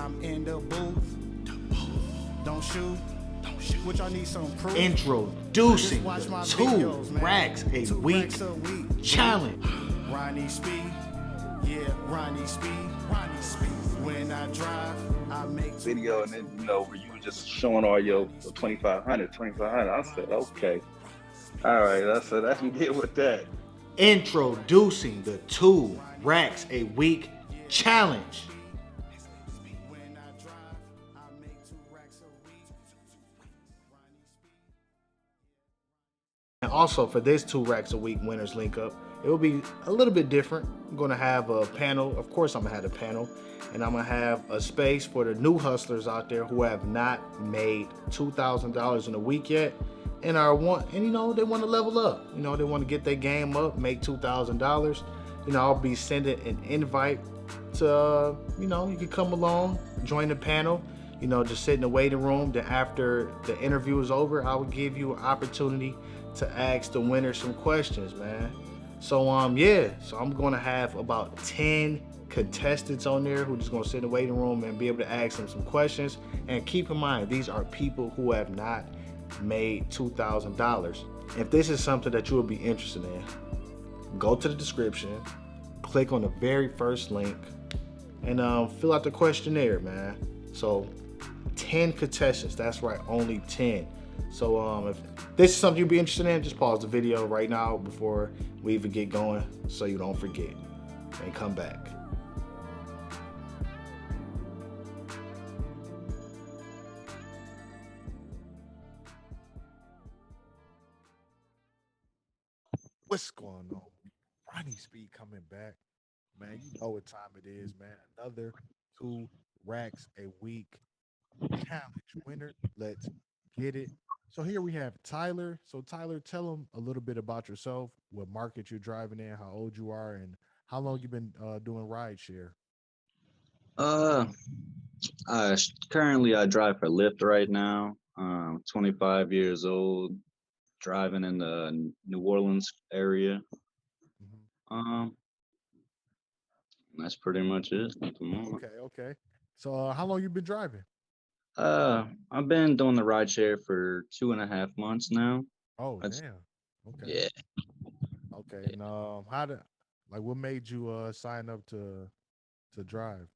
I'm in the booth. Don't shoot. Which I need some proof. Introducing Watch my the videos, 2 man. racks a 2 week racks a week challenge. Ronnie Speed, yeah, Ronnie Speed. When I drive, I make video, and then where you were just showing all your 2500. I said, okay, all right. I said I can get with that. Introducing the 2 racks a week challenge. And also for this 2 racks a week winners link up, it will be a little bit different. I'm gonna have a panel. Of course, I'm gonna have a panel, and I'm gonna have a space for the new hustlers out there who have not made $2,000 in a week yet, and they want to level up. They want to get their game up, make $2,000. I'll be sending an invite to you can come along, join the panel. Just sit in the waiting room. Then after the interview is over, I will give you an opportunity to ask the winner some questions, man. So so I'm gonna have about 10 contestants on there who just gonna sit in the waiting room and be able to ask them some questions. And keep in mind, these are people who have not made $2,000. If this is something that you would be interested in, go to the description, click on the very first link, and fill out the questionnaire, man. So 10 contestants, that's right, only 10. So if this is something you'd be interested in, just pause the video right now before we even get going so you don't forget, and come back. What's going on? Ronnie Speed coming back. Man, you know what time it is, man. Another 2 racks a week challenge winner. Let's get it. So here we have Tyler. So Tyler, tell them a little bit about yourself, what market you're driving in, how old you are, and how long you've been doing rideshare. Uh, Currently I drive for Lyft right now. 25 years old, driving in the New Orleans area. Mhm. Um, that's pretty much it at the moment. Okay. So how long you been driving? I've been doing the rideshare for 2.5 months now. Oh, That's damn. Okay. yeah. Okay. And what made you sign up to drive?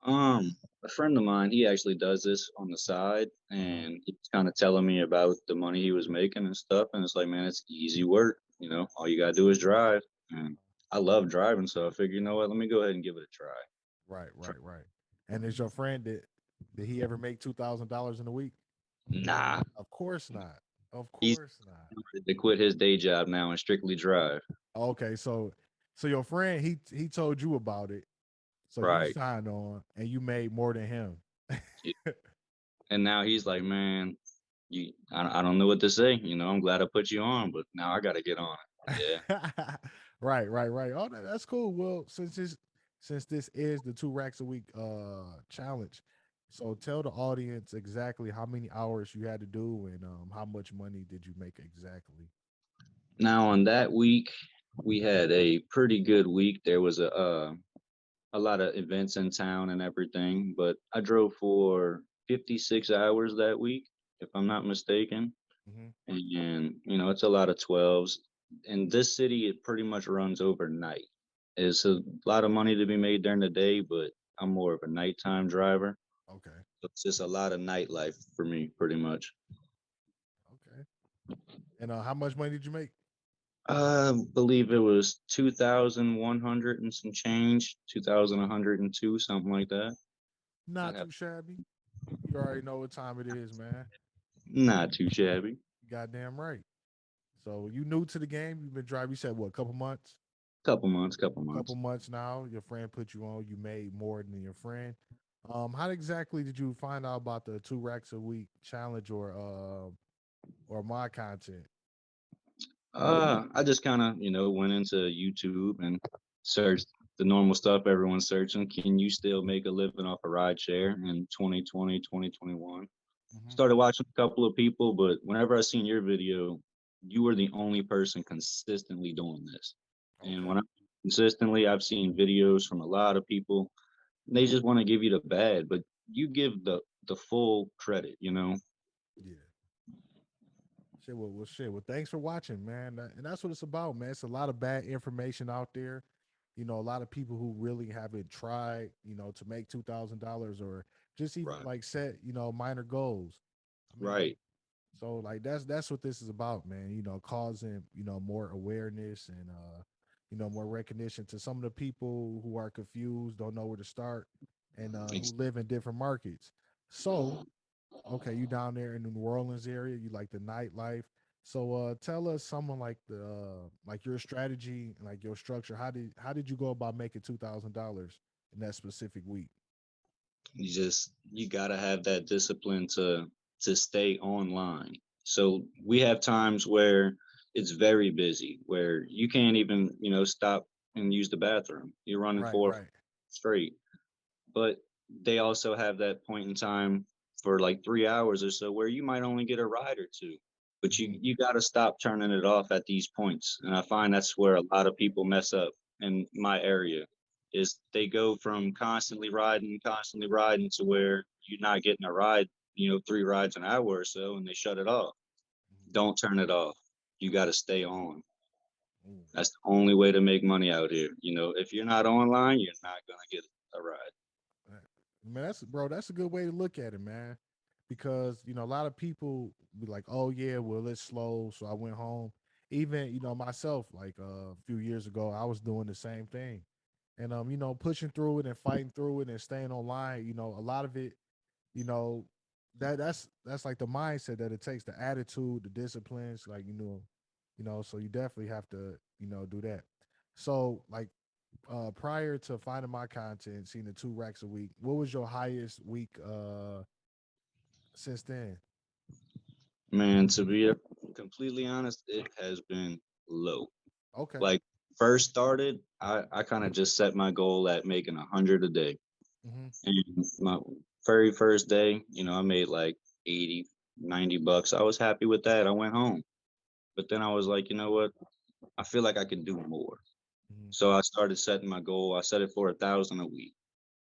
A friend of mine, he actually does this on the side, and he was kind of telling me about the money he was making and stuff. And it's like, man, it's easy work. All you gotta do is drive. And I love driving, so I figured, let me go ahead and give it a try. Right. And is your friend did he ever make $2,000 in a week? Nah, Of course not. Of he's course not. to quit his day job now and strictly drive. Okay, so your friend he told you about it, so you Right. signed on and you made more than him. Yeah. And now he's like, man, I don't know what to say. I'm glad I put you on, but now I got to get on it. Yeah. Right. Oh, that's cool. Well, since this is the 2 racks a week challenge, so tell the audience exactly how many hours you had to do and how much money did you make exactly. Now on that week, we had a pretty good week. There was a lot of events in town and everything, but I drove for 56 hours that week, if I'm not mistaken. Hmm. And it's a lot of 12s. In this city, it pretty much runs overnight. It's a lot of money to be made during the day, but I'm more of a nighttime driver. Okay. So it's just a lot of nightlife for me, pretty much. Okay. And how much money did you make? I believe it was 2,100 and some change, 2,102, something like that. I'd Not have too shabby. You already know what time it is, man. not too shabby. Goddamn right. So you new to the game. You've been driving. You said what? A couple months. Couple Couple months. months now. Your friend put you on. You made more than your friend. How exactly did you find out about the 2 racks a week challenge or my content? I just kind of, went into YouTube and searched the normal stuff everyone's searching. Can you still make a living off a ride share in 2020, 2021? Hmm. Started watching a couple of people, but whenever I seen your video, you were the only person consistently doing this. And Okay. when I consistently, I've seen videos from a lot of people They just want to give you the bad, but you give the full credit, you know. Yeah. Shit. Shit. Well, thanks for watching, man. And that's what it's about, man. It's a lot of bad information out there. A lot of people who really haven't tried, to make $2,000 or just even Right. like set, minor goals. I mean, Right. so like that's what this is about, man. Causing more awareness and more recognition to some of the people who are confused, don't know where to start, and who Ex- live in different markets. So okay, you down there in the New Orleans area, you like the nightlife. So tell us someone like the like your strategy and like your structure. How did you go about making $2,000 in that specific week? you gotta have that discipline to stay online. So we have times where it's very busy, where you can't even, stop and use the bathroom. You're running Right, four right. straight. But they also have that point in time for like 3 hours or so where you might only get a ride or two. But Hmm. you got to stop turning it off at these points. And I find that's where a lot of people mess up in my area is they go from constantly riding to where you're not getting a ride, 3 rides an hour or so, and they shut it off. Don't turn it off. You got to stay on. Hmm. That's the only way to make money out here. If you're not online, you're not gonna get a ride. Right. Man, that's a good way to look at it, man. Because a lot of people be like, "Oh yeah, well it's slow," so I went home. Even myself, like a few years ago, I was doing the same thing, and pushing through it and fighting through it and staying online. A lot of it, you know, that's like the mindset that it takes, the attitude, the disciplines, like so you definitely have to do that. So like prior to finding my content, seeing the 2 racks a week, what was your highest week since then? Man, to be completely honest, it has been low. Okay. Like first started, I kind of just set my goal at making 100 a day. Hmm. And my very first day, I made like 80, $90. I was happy with that. I went home. But then I was like, you know what? I feel like I can do more. Hmm. So I started setting my goal. I set it for 1,000 a week.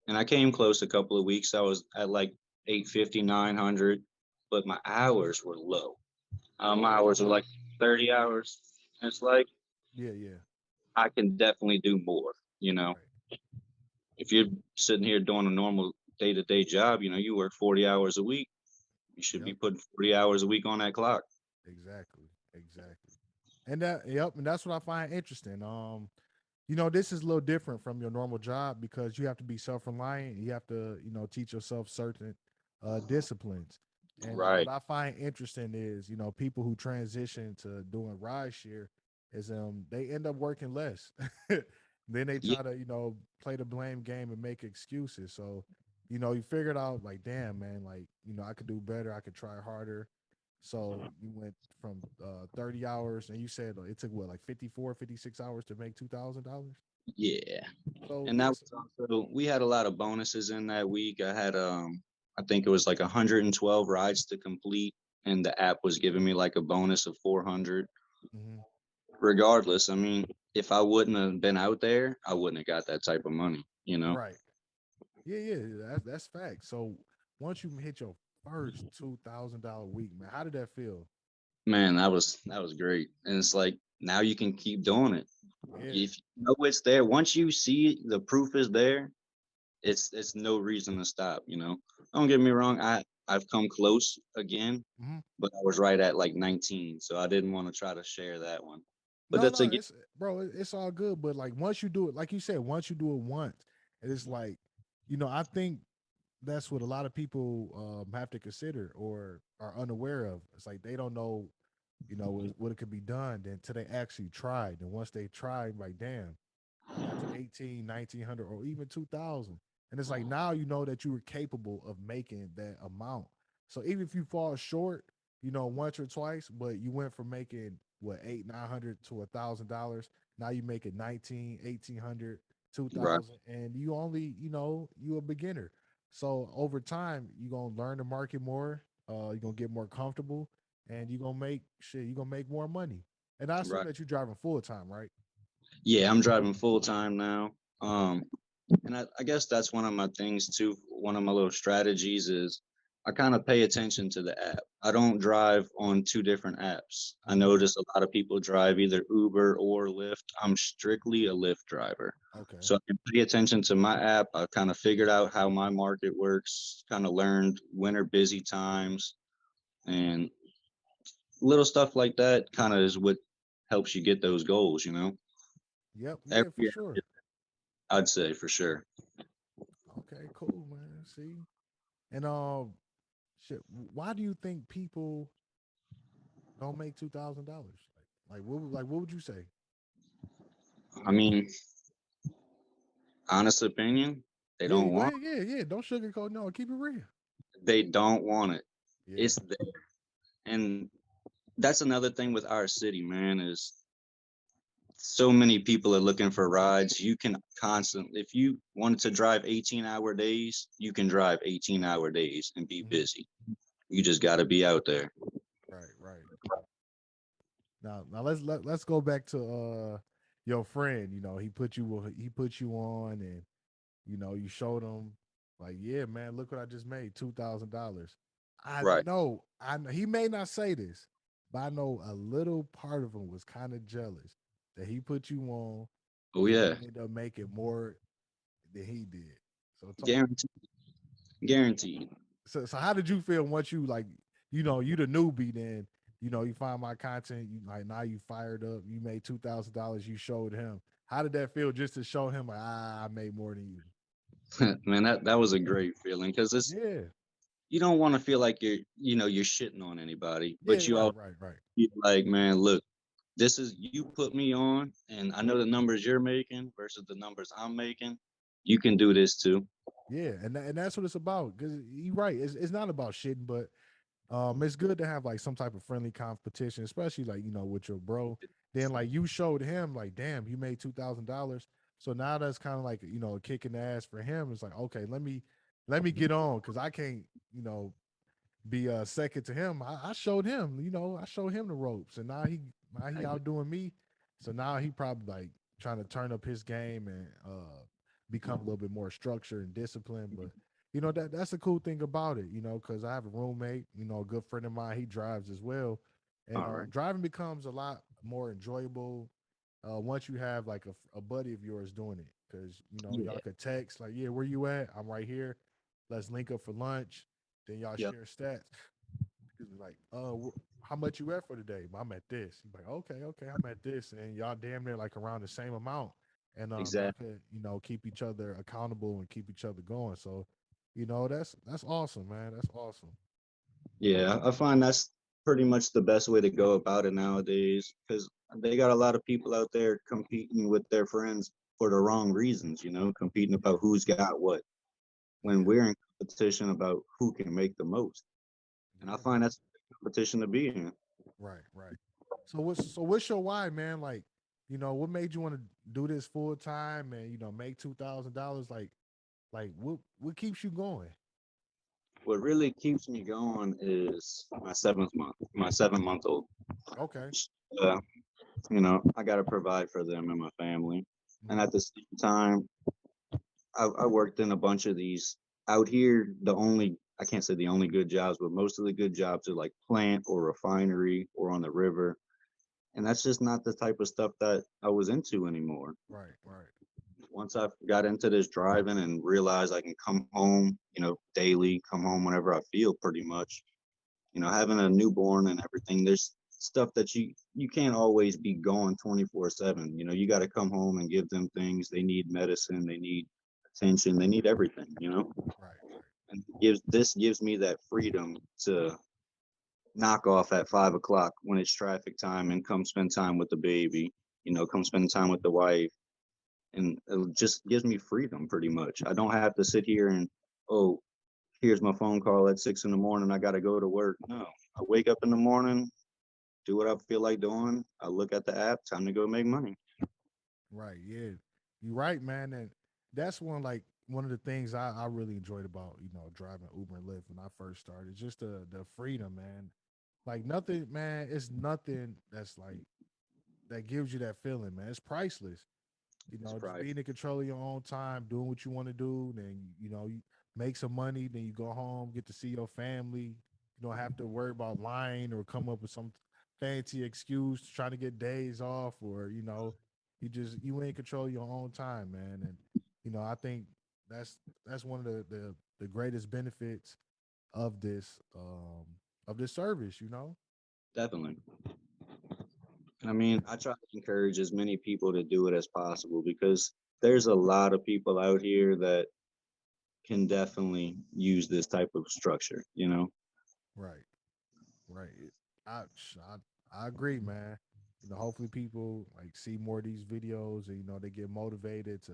And I came close a couple of weeks. I was at like 850, 900, but my hours were low. My hours were like 30 hours. And it's like, Yeah, yeah. I can definitely do more. You know, Right. if you're sitting here doing a normal day to day job, you work 40 hours a week. You should be Yep. putting 40 hours a week on that clock. Exactly. Exactly. And and that's what I find interesting. This is a little different from your normal job because you have to be self-reliant. You have to, teach yourself certain disciplines. And what Right. I find interesting is, people who transition to doing ride share is they end up working less. Then they Yeah. try to, play the blame game and make excuses. So, you figured out like, damn, man, like, I could do better. I could try harder. So you went from 30 hours and you said it took what, like 54, 56 hours to make $2,000? Yeah. So And that yes. was also, we had a lot of bonuses in that week. I think it was like 112 rides to complete, and the app was giving me like a bonus of 400. Hmm. Regardless, I mean, if I wouldn't have been out there, I wouldn't have got that type of money. Right. Yeah, yeah, that's fact. So once you hit your first $2,000 week, man, how did that feel? Man, that was great. And it's like now you can keep doing it. Yeah. If you know it's there, once you see the proof is there, it's no reason to stop. Don't get me wrong, I've come close again, Hmm. but I was right at like 19, so I didn't want to try to share that one. But No, that's no, again, it's bro, it's all good. But like once you do it, like you said, once you do it once, it's like, I think that's what a lot of people have to consider or are unaware of. It's like they don't know, what it could be done then until they actually tried. And once they tried, like, damn, I got to 18, 1900, or even 2000. And it's like now you know that you were capable of making that amount. So even if you fall short, once or twice, but you went from making what, eight, 900 to $1,000. Now you make it 19, 1800, two right, thousand, and you only, you a beginner. So over time, you're gonna learn the market more, you're gonna get more comfortable, and you're gonna make more money. And I assume right. that you're driving full time, right? Yeah, I'm driving full time now. And I guess that's one of my things too. One of my little strategies is I kind of pay attention to the app. I don't drive on two different apps. I Mhm. notice a lot of people drive either Uber or Lyft. I'm strictly a Lyft driver. Okay. So I can pay attention to my app. I kind of figured out how my market works, kind of learned when are busy times and little stuff like that kind of is what helps you get those goals, you know? Yep. Yeah, for Every sure. I'd say for sure. Okay, cool, man. See? And shit, why do you think people don't make $2,000? What would you say? I mean, honest opinion, they Yeah, don't go want ahead. Yeah, yeah. Don't sugarcoat. No, keep it real. they don't want it. Yeah. It's there. And that's another thing with our city, man, is so many people are looking for rides. You can constantly, if you wanted to drive 18-hour days, you can drive 18-hour days and be Mhm. busy. You just got to be out there. Right, right. Now let's go back to your friend. He put you on, and you showed him like, yeah, man, look what I just made, $2,000. Right. I know he may not say this, but I know a little part of him was kind of jealous that he put you on Oh, and yeah. you end up making more than he did. So talk. Guaranteed. Guaranteed. So how did you feel once you the newbie, then you find my content, you like, now you fired up, you made $2,000, you showed him. How did that feel, just to show him like, I made more than you? Man, that was a great feeling because it's Yeah. you don't want to feel like you're shitting on anybody, Yeah, but you right, all right, right. feel like, man, look, this is you put me on, and I know the numbers you're making versus the numbers I'm making. You can do this too. Yeah, and that's what it's about. Because you're right. It's not about shitting, but it's good to have like some type of friendly competition, especially like with your bro. Then like you showed him like, damn, you made $2,000. So now that's kind of like a kick in the ass for him. It's like, okay, let me get on, because I can't you know be second to him. I showed him, I showed him the ropes, and now he outdoing me. So now he probably like trying to turn up his game and become a little bit more structured and disciplined. But that's the cool thing about it, because I have a roommate, a good friend of mine. He drives as well, and All right. driving becomes a lot more enjoyable once you have like a buddy of yours doing it, because Yeah. y'all could text like, yeah, where you at? I'm right here. Let's link up for lunch. Then y'all Yep. share stats. Excuse me, like, how much you at for today? I'm at this. He's like, okay, okay, I'm at this, and y'all damn near like around the same amount, and y'all Exactly. could keep each other accountable and keep each other going. So, that's awesome, man. That's awesome. Yeah, I find that's pretty much the best way to go about it nowadays because they got a lot of people out there competing with their friends for the wrong reasons, competing about who's got what when Yeah, we're in competition about who can make the most. And I yeah, find that's a competition to be in. right, right. So what's your why, man? Like, what made you want to do this full time and make $2,000? Like what keeps you going? What really keeps me going is my 7 month old. Okay. Uh, I got to provide for them and my family. And Hmm. at the same time, I worked in a bunch of these out here. I can't say the only good jobs, but most of the good jobs are like plant or refinery or on the river. And that's just not the type of stuff that I was into anymore. Right, right. Once I got into this driving and realized I can come home, daily, come home whenever I feel pretty much, having a newborn and everything, there's stuff that you can't always be gone 24/7. You got to come home and give them things. They need medicine, they need attention, they need everything. Right, right. And this gives me that freedom to knock off at 5 o'clock when it's traffic time and come spend time with the baby, come spend time with the wife. And it just gives me freedom pretty much. I don't have to sit here and, oh, here's my phone call at 6 in the morning. I got to go to work. No, I wake up in the morning, do what I feel like doing. I look at the app, time to go make money. Right. Yeah. You're right, man. And that's one of the things I really enjoyed about, driving Uber and Lyft when I first started. Just the freedom, man. Like nothing, man, it's nothing that gives you that feeling, man. It's priceless. You It's know, just pride. being in control of your own time, doing what you want to do, then you make some money, then you go home, get to see your family. You don't have to worry about lying or come up with some fancy excuse trying to get days off, or you in control of your own time, man. And I think that's that's one of the greatest benefits of this service. Definitely. I mean, I try to encourage as many people to do it as possible because there's a lot of people out here that can definitely use this type of structure, you know? Right. Right. I agree, man. Hopefully people like see more of these videos and they get motivated to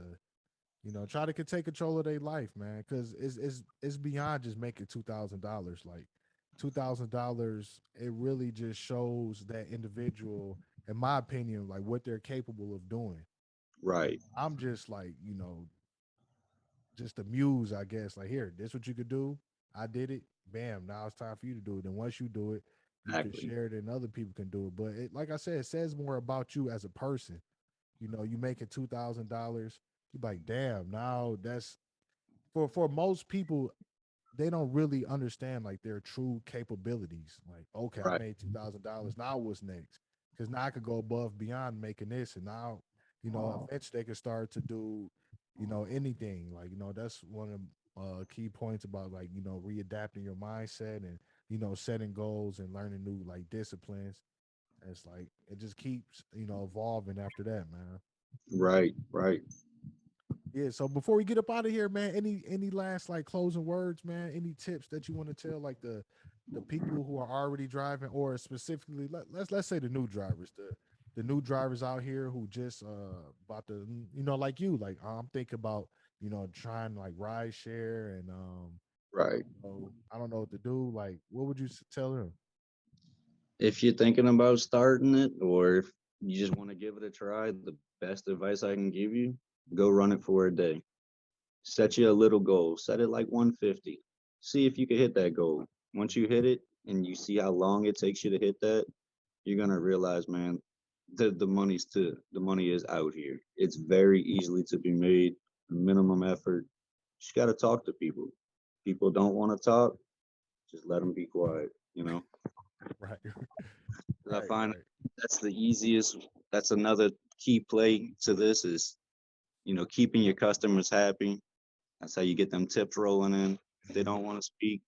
try to take control of their life, man. Because it's beyond just making $2,000. Like $2,000, it really just shows that individual, in my opinion, like what they're capable of doing. Right. I'm just like just amused, I guess. Like, here, this what you could do. I did it. Bam. Now it's time for you to do it. And once you do it, you can Exactly. share it and other people can do it. But like I said, it says more about you as a person. You making $2,000. You like, damn, now that's for most people, they don't really understand like their true capabilities. Like, okay, I Right. made $2,000. Now what's next? Because now I could go above beyond making this, and now, eventually they can start to do, anything. Like, that's one of the key points about like readapting your mindset and setting goals and learning new like disciplines. And it's like it just keeps evolving after that, man. Right. Right. Yeah. So before we get up out of here, man, any last like closing words, man? Any tips that you want to tell like the people who are already driving, or specifically let's say the new drivers, the new drivers out here who just about to like you, like I'm thinking about trying like ride share and Right. I don't know what to do. Like, what would you tell them? If you're thinking about starting it or if you just want to give it a try, the best advice I can give you, go run it for a day. Set you a little goal. Set it like 150. See if you can hit that goal. Once you hit it and you see how long it takes you to hit that, you're gonna realize, man, the money is out here. It's very easily to be made. Minimum effort. Just gotta talk to people. People don't want to talk. Just let them be quiet. You know. Right, 'Cause I right, find right. that's the easiest. That's another key play to this is keeping your customers happy. That's how you get them tips rolling in. If they don't want to speak,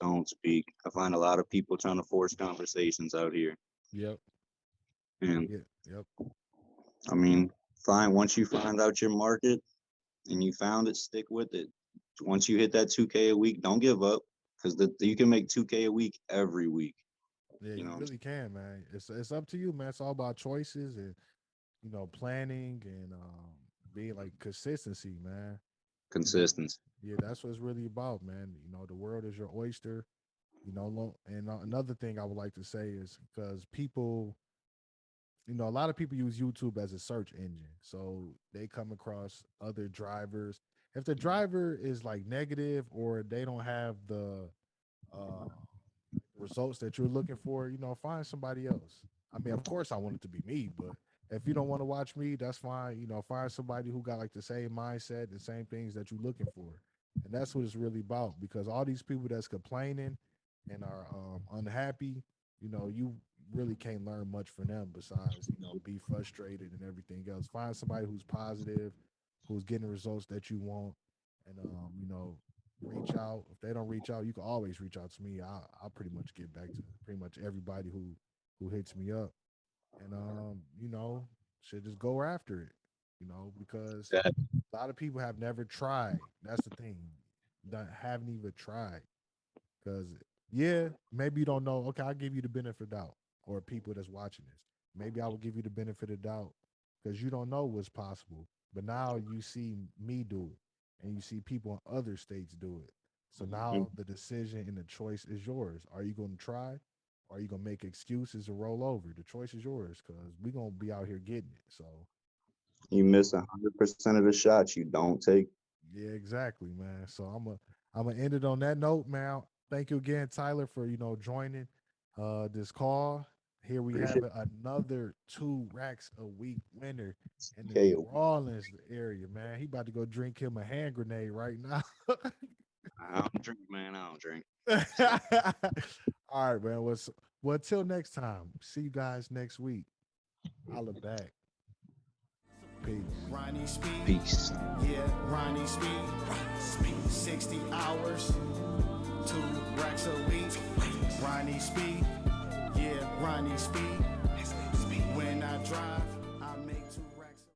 don't speak. I find a lot of people trying to force conversations out here. Yep. And Yeah. Yep. I mean, fine. Once you find out your market and you found it, stick with it. Once you hit that 2K a week, don't give up because you can make 2K a week every week. Yeah, You you know, really can, man. It's up to you, man. It's all about choices and planning and being like consistency, man. That consistency. yeah, that's what it's really about, man. The world is your oyster. And another thing I would like to say is because people, a lot of people use YouTube as a search engine, so they come across other drivers. If the driver is like negative or they don't have the uh results that you're looking for, find somebody else. I mean, of course, I want it to be me, but if you don't want to watch me, that's fine. Find somebody who got like the same mindset, the same things that you're looking for, and that's what it's really about. Because all these people that's complaining and are unhappy, you really can't learn much from them besides be frustrated and everything else. Find somebody who's positive, who's getting results that you want, and reach out. If they don't reach out, you can always reach out to me. I'll pretty much get back to pretty much everybody who hits me up. And should just go after it. Because That a lot of people have never tried. That's the thing. That haven't even tried. Because yeah, maybe you don't know. Okay, I'll give you the benefit of doubt. Or people that's watching this. Maybe I will give you the benefit of doubt because you don't know what's possible. But now you see me do it, and you see people in other states do it. So now the decision and the choice is yours. Are you going to try? Or are you going to make excuses and roll over? The choice is yours because we're going to be out here getting it. So, you miss 100% of the shots you don't take. yeah, exactly, man. So I'm gonna end it on that note, man. Thank you again, Tyler, for joining this call. Here we have Appreciate it, another 2 racks a week winner in the Okay. New Orleans area, man. He about to go drink him a hand grenade right now. I don't drink, man. I don't drink. All right, man. Well, until next time. See you guys next week. Holla back. Peace. Ronnie Speed. Peace. Yeah, Ronnie Speed. 60 hours, 2 racks a week. Ronnie Speed. Yeah, Ronnie Speed. When I drive.